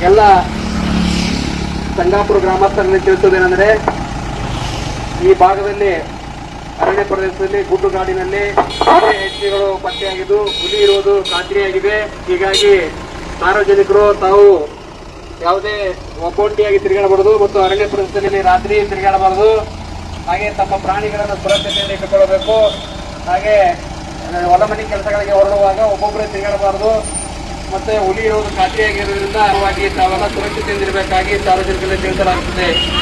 ಎಲ್ಲ ಸಂಗಾಪುರ ಗ್ರಾಮಸ್ಥರಲ್ಲಿ ತಿಳಿಸುವುದೇನೆಂದರೆ, ಈ ಭಾಗದಲ್ಲಿ ಅರಣ್ಯ ಪ್ರದೇಶದಲ್ಲಿ ಗುಡ್ಡುಗಾಡಿನಲ್ಲಿ ಹೆಜ್ಜೆಗಳು ಪತ್ತೆಯಾಗಿದ್ದು ಹುಲಿ ಇರುವುದು ಖಾತ್ರಿಯಾಗಿದೆ. ಹೀಗಾಗಿ ಸಾರ್ವಜನಿಕರು ತಾವು ಯಾವುದೇ ಒಬ್ಬೊಂಟಿಯಾಗಿ ತಿರುಗಾಡಬಾರದು ಮತ್ತು ಅರಣ್ಯ ಪ್ರದೇಶದಲ್ಲಿ ರಾತ್ರಿ ತಿರುಗಾಡಬಾರದು. ಹಾಗೆ ತಮ್ಮ ಪ್ರಾಣಿಗಳನ್ನು ಸುರಕ್ಷತೆಯಲ್ಲಿ ಇಟ್ಟುಕೊಳ್ಳಬೇಕು. ಹಾಗೆ ಹೊಲ ಮನೆ ಕೆಲಸಗಳಿಗೆ ಹೊರಡುವಾಗ ಒಬ್ಬೊಬ್ಬರೇ ತಿರುಗಾಡಬಾರದು. ಮತ್ತೆ ಹುಲಿ ಇರುವುದು ಖಾತ್ರಿಯಾಗಿರುವುದರಿಂದ ತಾವೆಲ್ಲ ಸುರಕ್ಷತೆಯಿಂದಿರಬೇಕಾಗಿ ಸಾರ್ವಜನಿಕರಲ್ಲಿ ತಿಳಿಸಲಾಗುತ್ತದೆ.